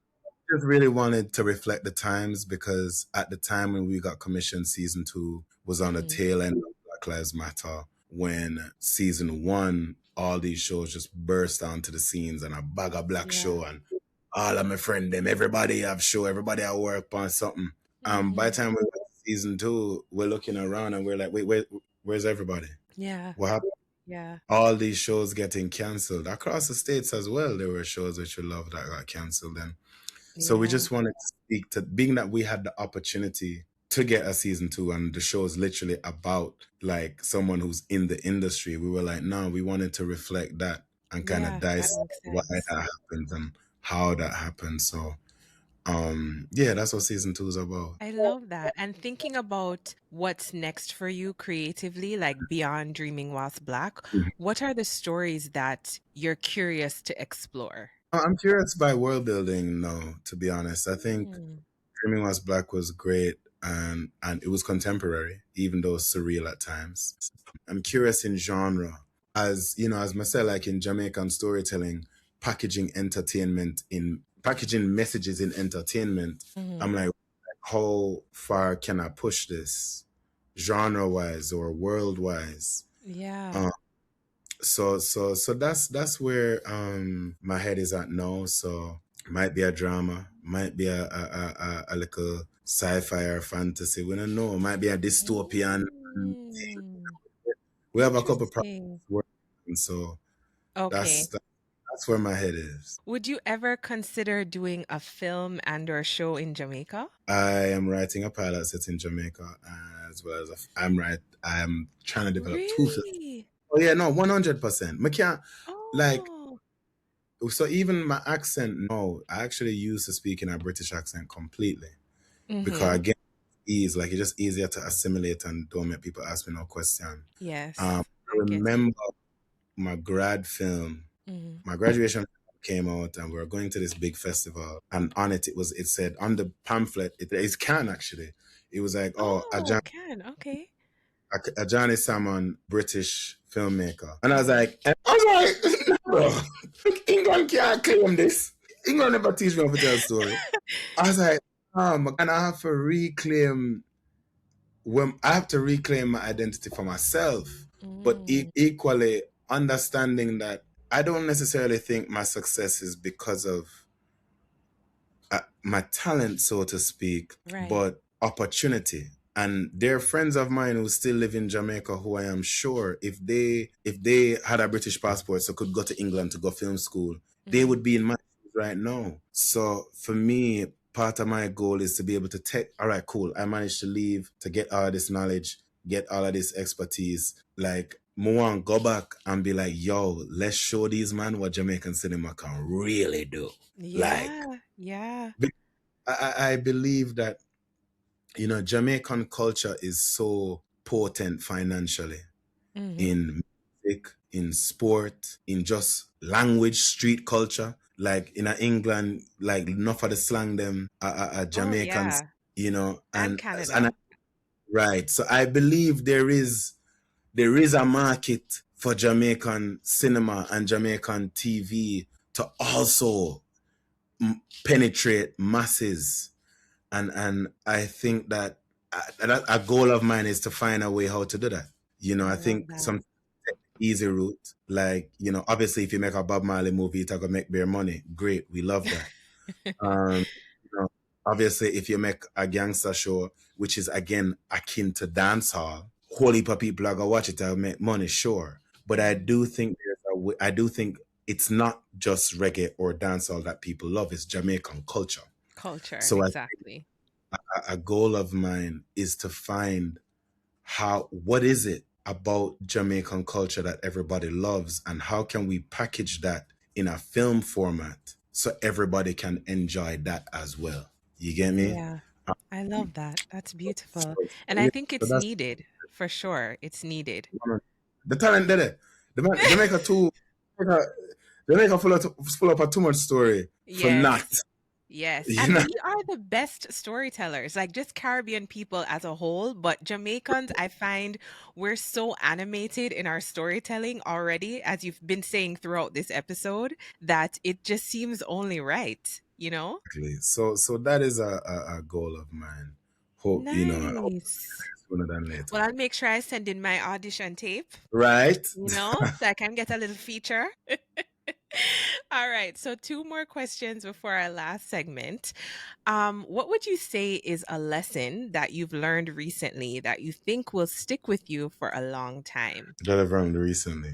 B: just really wanted to reflect the times because at the time when we got commissioned, season 2 was on the
A: Mhm.
B: tail end of Black Lives Matter. When season 1, all these shows just burst onto the scenes and a bag of black
A: Yeah.
B: show and all of my friend them, everybody have show, everybody I work on something. By the
A: Mhm.
B: time we got to season 2, we're looking around and we're like, wait, where's everybody?
A: Yeah.
B: What happened?
A: Yeah.
B: All these shows getting canceled across the states as well. There were shows which we love that got canceled, and so we
A: Yeah.
B: just wanted to speak to, being that we had the opportunity to get a season 2, and the show is literally about like someone who's in the industry. We were like, no, we wanted to reflect that and kind of
A: Yeah. That
B: dissect
A: makes
B: why that
A: sense.
B: happens and how that happened. So yeah, that's what season 2 is about.
A: I love that. And thinking about what's next for you creatively, like beyond Dreaming Whilst Black, what are the stories that you're curious to explore?
B: I'm curious by world building now, to be honest. I think
A: Mm.
B: Dreaming Was Black was great and it was contemporary, even though surreal at times. I'm curious in genre. As you know, as myself, like in Jamaican storytelling, packaging messages in entertainment, I'm
A: Mhm.
B: like, how far can I push this genre wise or world wise?
A: Yeah.
B: Um, So that's where my head is at now. So might be a drama, might be a little sci-fi or fantasy. We don't know. Might be a dystopian.
A: Mm,
B: We have a couple projects
A: interesting.
B: working, so that's
A: Okay.
B: that's where my head is.
A: Would you ever consider doing a film and or show in Jamaica?
B: I am writing a pilot set in Jamaica, as well as I am trying to develop two films.
A: Really?
B: Oh yeah, no, 100%. I can't like
A: Oh.
B: so even my accent. No, I actually used to speak in a British accent completely because
A: Mm-hmm.
B: again, it's just easier to assimilate and don't make people ask me no question. I
A: Yes, I get it.
B: remember my grad film.
A: Mm-hmm.
B: My graduation came out and we were going to this big festival, and on it it said on the pamphlet, it's can actually, it was like, oh,
A: Oh, can. Okay.
B: Adjani Salmon, British filmmaker. And
A: Mm-hmm.
B: I was like, bro, England can't claim this. England never teach me how to tell a story. I was like, and I have to reclaim my identity for myself, but
A: Mm,
B: equally understanding that I don't necessarily think my success is because of my talent, so to speak,
A: right.
B: but opportunity. And there are friends of mine who still live in Jamaica who I am sure if they had a British passport so could go to England to go film school, they
A: Mm,
B: would be in my shoes right now. So for me, part of my goal is to be able to take, all right, cool. I managed to leave to get all this knowledge, get all of this expertise. Like, Moan go back and be like, yo, let's show these man what Jamaican cinema can really do. Like,
A: yeah, yeah.
B: I believe that, Jamaican culture is so potent financially
A: Mm-hmm.
B: in music, in sport, in just language, street culture. Like in England, like enough of the slang them are
A: Oh,
B: Jamaicans,
A: yeah. And
B: and
A: Canada.
B: right. So I believe there is a market for Jamaican cinema and Jamaican TV to also penetrate masses, and I think that a goal of mine is to find a way how to do that.
A: I
B: I
A: love
B: think
A: that.
B: some easy route, like, obviously if you make a Bob Marley movie, it's gonna make bare money. Great, we love that. Um, you know, Obviously if you make a gangster show, which is again akin to dance hall, whole heap of people are gonna watch it and make money, sure. But I
A: Mhm.
B: do think I do think it's not just reggae or dancehall that people love; it's Jamaican culture.
A: Culture,
B: So
A: exactly.
B: a goal of mine is to find what is it about Jamaican culture that everybody loves, and how can we package that in a film format so everybody can enjoy that as well. You get me?
A: Yeah,
B: Um,
A: I love that. That's
B: so,
A: beautiful.
B: so
A: And I
B: yeah,
A: think
B: so
A: it's
B: that's
A: needed for sure. It's needed.
B: the talent did it. Jamaica too. Jamaica, Jamaica full up of too much story for not.
A: Yes. Yes.
B: You
A: And
B: know,
A: we are the best storytellers, like just Caribbean people as a whole. But Jamaicans, I find we're so animated in our storytelling already, as you've been saying throughout this episode, that it just seems only right, you know?
B: exactly. So that is a goal of mine. I hope
A: Nice.
B: sooner than later.
A: Well, I'll make sure I send in my audition tape,
B: Right?
A: so I can get a little feature. All right. So, two more questions before our last segment. What would you say is a lesson that you've learned recently that you think will stick with you for a long time?
B: That I've learned recently.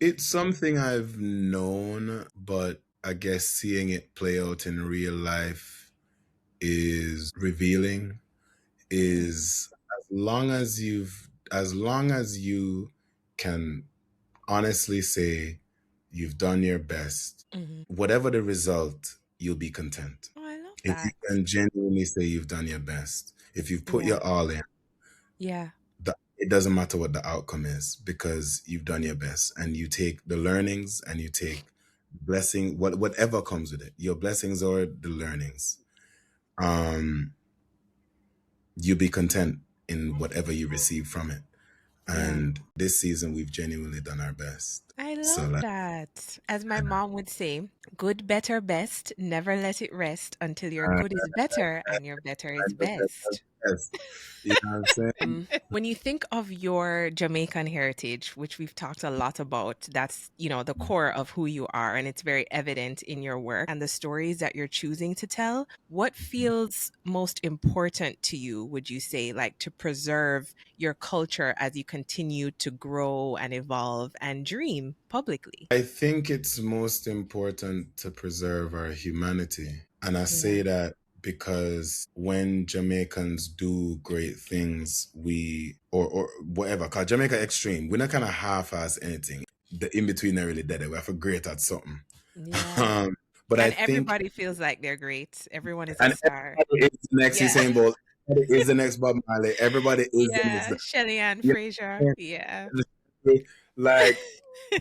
B: It's something I've known, but I guess seeing it play out in real life is revealing.
A: Mm,
B: Is as long as you can honestly say you've done your best,
A: mhm.
B: whatever the result, you'll be content.
A: Oh, I love
B: If you
A: that.
B: can genuinely say you've done your best, if you've put
A: Yeah.
B: your all in,
A: Yeah.
B: it doesn't matter what the outcome is because you've done your best and you take the learnings and you take blessing, whatever comes with it, your blessings or the learnings. Um, you be content in whatever you receive from it.
A: Yeah.
B: And this season, we've genuinely done our best.
A: I
B: So
A: love
B: like,
A: that. As my mom would say, good, better, best. Never let it rest until your
B: uh,
A: good is better and your better is best.
B: yes, you know what I'm saying?
A: When you think of your Jamaican heritage, which we've talked a lot about, that's, the core of who you are, and it's very evident in your work and the stories that you're choosing to tell. What feels most important to you, would you say, like to preserve your culture as you continue to grow and evolve and dream publicly?
B: I think it's most important to preserve our humanity. And I say
A: Yeah.
B: that because when Jamaicans do great things, or whatever, because Jamaica extreme, we're not kind of half-ass anything. The in-between are really dead. We have to great at something.
A: Yeah.
B: But I
A: And
B: think,
A: everybody feels like they're great. Everyone is a
B: and
A: star.
B: everybody is the next
A: Yeah.
B: Usain Bolt. Everybody is the next Bob Marley. Everybody is the next,
A: Yeah. Shelly Ann
B: you
A: Fraser.
B: know,
A: Yeah.
B: like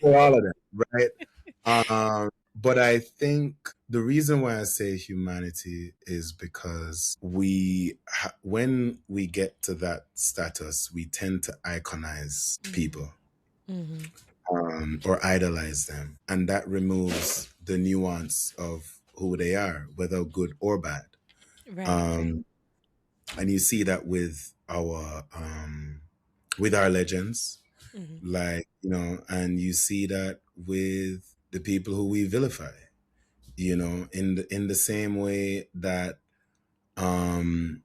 B: for all of them, right? But I think the reason why I say humanity is because when we get to that status, we tend to iconize people
A: Mm-hmm.
B: or idolize them, and that removes the nuance of who they are, whether good or bad.
A: Right.
B: And you see that with our legends,
A: Mm-hmm.
B: like, and you see that with the people who we vilify, in the same way that, and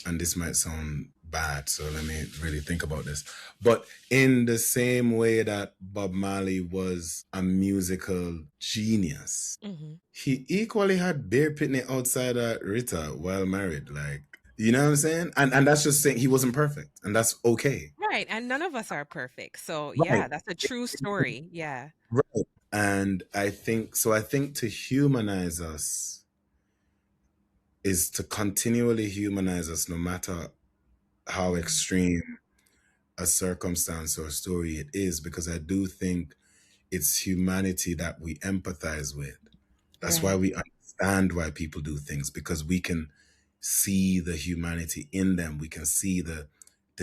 B: this might sound bad, so let me really think about this, but in the same way that Bob Marley was a musical genius,
A: Mm-hmm.
B: he equally had beer pitney outside of Rita while married, like, you know what I'm saying? And that's just saying he wasn't perfect, and that's okay.
A: Right. And none of us are perfect. So,
B: Right.
A: yeah, that's a true story. Yeah.
B: Right. And I think to humanize us is to continually humanize us, no matter how extreme a circumstance or story it is, because I do think it's humanity that we empathize with. That's why
A: Right.
B: we understand why people do things, because we can see the humanity in them. We can see the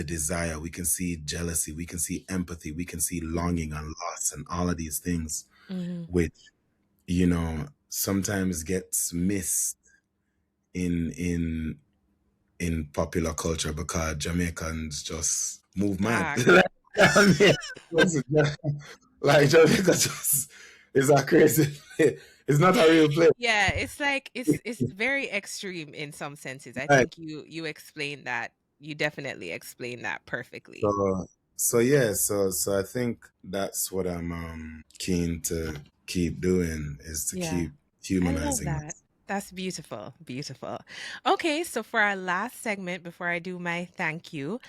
B: desire. We can see jealousy. We can see empathy. We can see longing and loss and all of these things,
A: Mm-hmm.
B: which, sometimes gets missed in popular culture because Jamaicans just move mad.
A: Dog.
B: I mean, like Jamaica just is a crazy place. It's not a real place.
A: Yeah, it's like it's very extreme in some senses. I
B: Right.
A: think you explained that. You definitely explained that perfectly.
B: So yeah, so I think that's what I'm keen to keep doing, is to
A: Yeah.
B: keep
A: I love
B: humanizing
A: that.
B: us.
A: That's beautiful. Beautiful. Okay, so for our last segment before I do my thank you,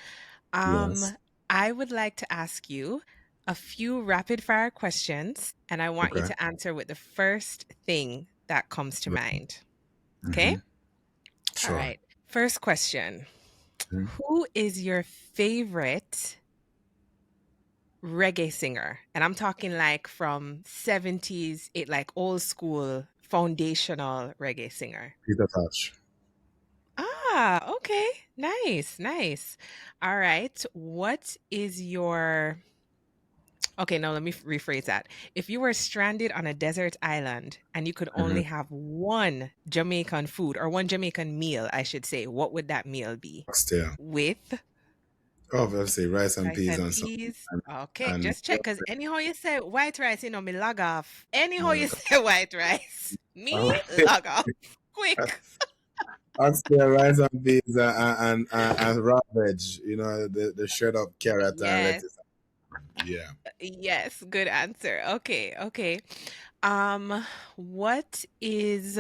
B: Yes.
A: I would like to ask you a few rapid fire questions, and I want you
B: Okay.
A: to answer with the first thing that comes to mind. Okay?
B: Mm-hmm.
A: All
B: Sure.
A: right. First question.
B: Mhm.
A: Who is your favorite reggae singer? And I'm talking like from 70s, it like old school foundational reggae singer.
B: Peter Touch.
A: Ah, okay. Nice, nice. All right. What is your Okay, now let me rephrase that. If you were stranded on a desert island and you could
B: Mm-hmm.
A: only have one Jamaican food or one Jamaican meal, I should say, what would that meal be?
B: Oxtail.
A: With
B: Obviously, rice and
A: rice
B: peas
A: and
B: and something.
A: peas.
B: And,
A: Okay,
B: and
A: just check because anyhow you say white rice, me log off. Anyhow you say white rice, me log off quick.
B: oxtail, rice and peas, and raw veg. The shred up carrot and
A: Yes,
B: lettuce. Yeah.
A: yes, good answer. Okay, okay. What is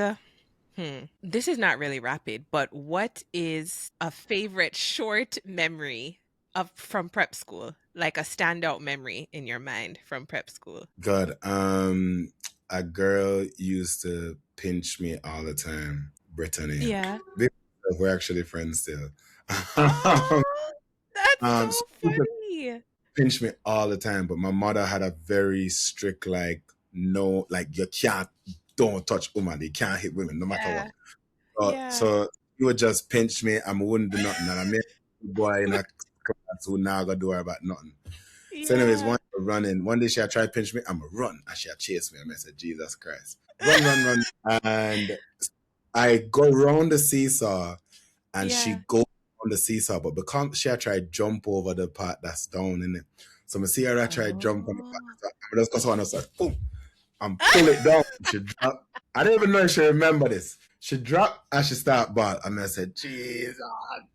A: this is not really rapid, but what is a favorite short memory of from prep school? Like a standout memory in your mind from prep school?
B: God. A girl used to pinch me all the time. Brittany.
A: Yeah.
B: We're actually friends still.
A: Oh, that's
B: So
A: so
B: she used to
A: funny.
B: pinch me all the time, but my mother had a very strict, like, no, like, don't touch women. You can't hit women, no matter what.
A: Yeah. Yeah.
B: So he would just pinch me and I wouldn't do nothing. And I met a boy in a class who now gonna do her about nothing. So anyways,
A: Yeah.
B: one day running. One day she tried to pinch me. I'm going to run. And she chase me. And I said, Jesus Christ. Run, run, run. And I go round the seesaw and she
A: Yeah.
B: goes on the seesaw. But because she tried to jump over the part that's down in it. So I see her try to jump on the part that's down. I just go on and start, boom. And pull it down. She dropped. I don't even know if she remember this. She dropped and she started ball. And I said, Jesus.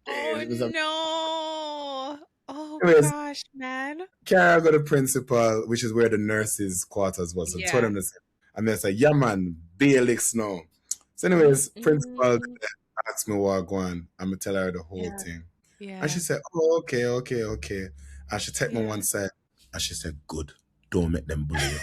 A: Oh no. Oh
B: Anyways,
A: gosh, man.
B: Carry go to the principal, which is where the nurses' quarters was. So I told
A: Yeah.
B: them this. And they said, yeah, man, be a lick snow. So anyways, principal asked me what I go on. I'm going to tell her the whole
A: Yeah.
B: thing.
A: Yeah.
B: And she said, oh, okay. And she take me one side. And she said, good. Don't make them bully you.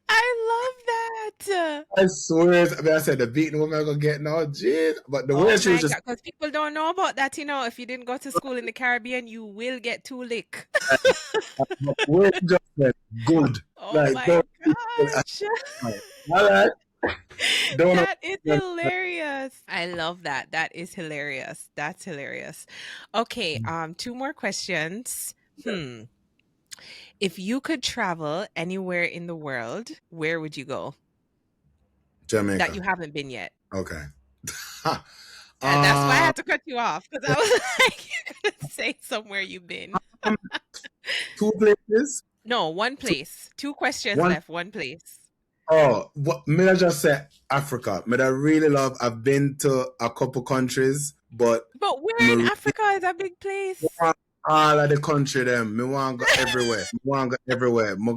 A: I love that.
B: I swear, I said the beating woman I'm gonna get now, jeez. But the way she was just,
A: because people don't know about that, if you didn't go to school in the Caribbean, you will get 2 lick.
B: the way she just said, good.
A: Oh
B: like,
A: my
B: don't,
A: gosh.
B: all right.
A: That is hilarious. I love that. That is hilarious. That's hilarious. Okay, 2 more questions. If you could travel anywhere in the world, where would you go?
B: Jamaica.
A: That you haven't been yet.
B: Okay.
A: And that's why I had to cut you off, because I was like, you're gonna say somewhere you've been.
B: 2 places?
A: No, 1 place. 2 questions left. 1 place.
B: Oh, may I just say Africa? May I really love? I've been to a couple countries, but
A: where in Africa is a big place?
B: All of the country, them. Me want to go everywhere. Me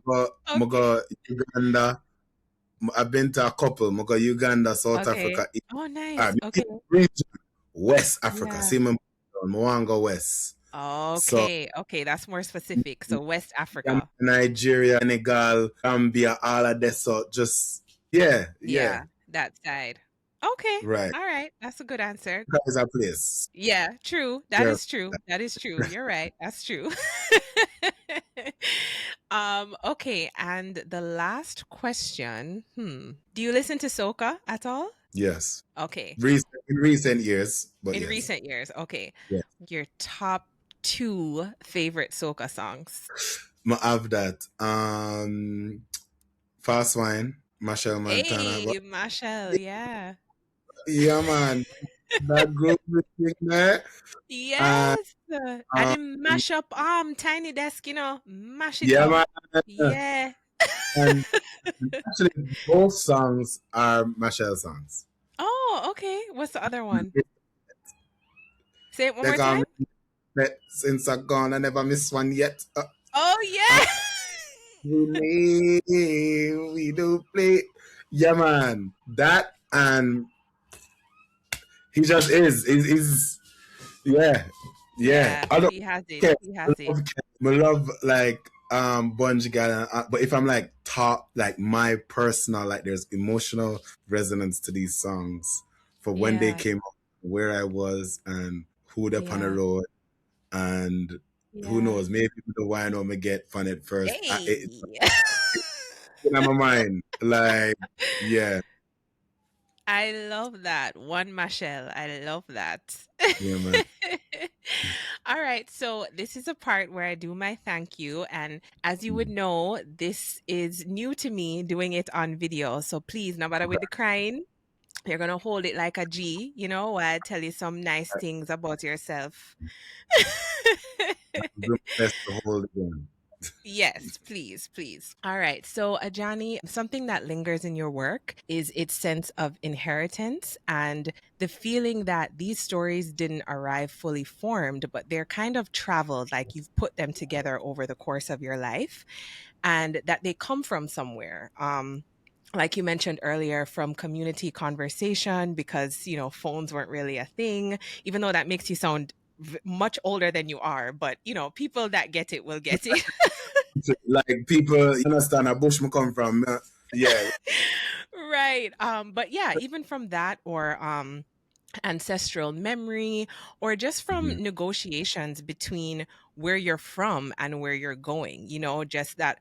B: go Uganda. I've been to a couple. Me go Uganda, South Africa.
A: Oh, nice. Okay.
B: Region, West Africa. See me want to go west.
A: Okay. Okay, that's more specific. So West Africa.
B: Nigeria, Senegal, Gambia, all of this. So just, yeah.
A: That side. Okay.
B: Right.
A: All right. That's a good answer.
B: That is a place.
A: Yeah, true. That is true. That is true. You're right. That's true. Okay. And the last question. Do you listen to soca at all?
B: Yes.
A: Okay.
B: In recent years. But
A: in
B: yes.
A: recent years. Okay.
B: Yeah.
A: Your top 2 favorite soca songs.
B: I have that. Fast Wine, Machel Montana.
A: Hey, Machel, yeah.
B: Yeah, man. That group thing there.
A: Yes. And then mash up Tiny Desk, mash it
B: yeah,
A: up.
B: Man.
A: Yeah.
B: And actually, both songs are Machel songs.
A: Oh, okay. What's the other one? Say it one more time.
B: Since I'm gone, I never missed one yet.
A: Oh, yeah.
B: We do play. Yeah, man. That and he just is. He's yeah.
A: He has it. He has it.
B: I love like Bungie Guy, but if I'm like top, like my personal, like there's emotional resonance to these songs for when they came up, where I was and who they're on the road, and who knows, maybe the wine or me get fun at first. It's in my mind, like yeah.
A: I love that. One Machel. I love that.
B: Yeah, man.
A: All right. So this is a part where I do my thank you. And as you would know, this is new to me doing it on video. So please, no matter with the crying, you're going to hold it like a G, while I tell you some nice things about yourself.
B: Best to hold it in.
A: Yes, please. All right. So, Adjani, something that lingers in your work is its sense of inheritance and the feeling that these stories didn't arrive fully formed, but they're kind of traveled, like you've put them together over the course of your life, and that they come from somewhere. Like you mentioned earlier, from community conversation, because, phones weren't really a thing, even though that makes you sound much older than you are, but people that get it will get it.
B: Like people, you understand a bush me come from, yeah.
A: Right. But yeah, even from that, or ancestral memory, or just from negotiations between where you're from and where you're going, you know, just that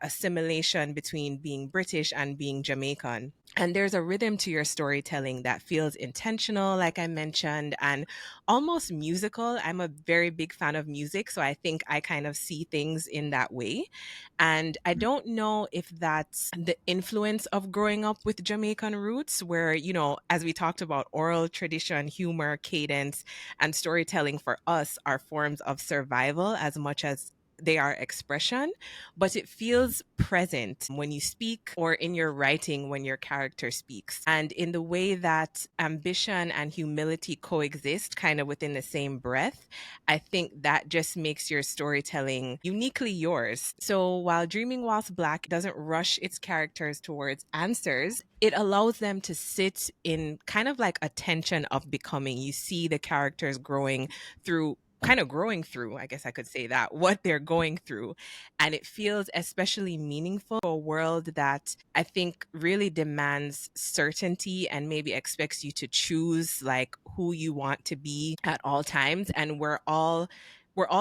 A: assimilation between being British and being Jamaican. And there's a rhythm to your storytelling that feels intentional, like I mentioned, and almost musical. I'm a very big fan of music, so I think I kind of see things in that way. And I don't know if that's the influence of growing up with Jamaican roots, where, you know, as we talked about, oral tradition, humor, cadence, and storytelling for us are forms of survival as much as they are expression, but it feels present when you speak or in your writing when your character speaks. And in the way that ambition and humility coexist kind of within the same breath, I think that just makes your storytelling uniquely yours. So while Dreaming Whilst Black doesn't rush its characters towards answers, it allows them to sit in kind of like a tension of becoming. You see the characters growing through, I guess I could say that, what they're going through. And it feels especially meaningful for a world that I think really demands certainty and maybe expects you to choose like who you want to be at all times. And we're all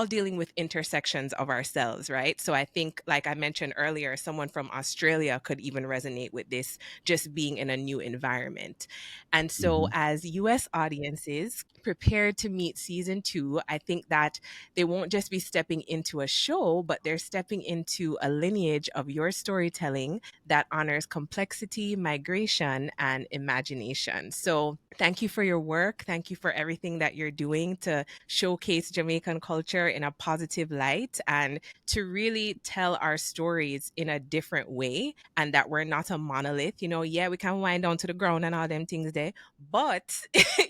A: dealing with intersections of ourselves, right? So I think, like I mentioned earlier, someone from Australia could even resonate with this, just being in a new environment. And so, as US audiences prepare to meet season 2, I think that they won't just be stepping into a show, but they're stepping into a lineage of your storytelling that honors complexity, migration, and imagination. So, thank you for your work. Thank you for everything that you're doing to showcase Jamaican culture in a positive light and to really tell our stories in a different way, and that we're not a monolith. You know, yeah, we can wind down to the ground and all them things there, but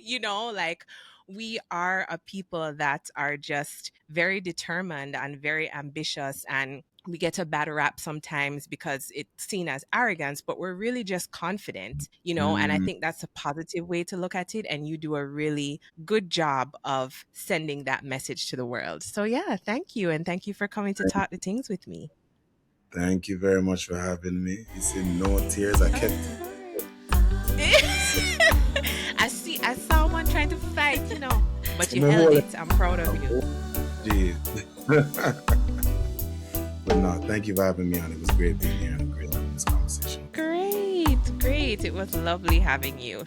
A: you know, like, we are a people that are just very determined and very ambitious, and we get a bad rap sometimes because it's seen as arrogance, but we're really just confident, you know, and I think that's a positive way to look at it. And you do a really good job of sending that message to the world. So, yeah, thank you. And thank you for coming to talk the things with me.
B: Thank you very much for having me. You see, no tears. I kept.
A: I saw one trying to fight, you know, but you held it. I'm proud of you.
B: But no, thank you for having me on. It was great being here and great having this conversation.
A: Great. It was lovely having you.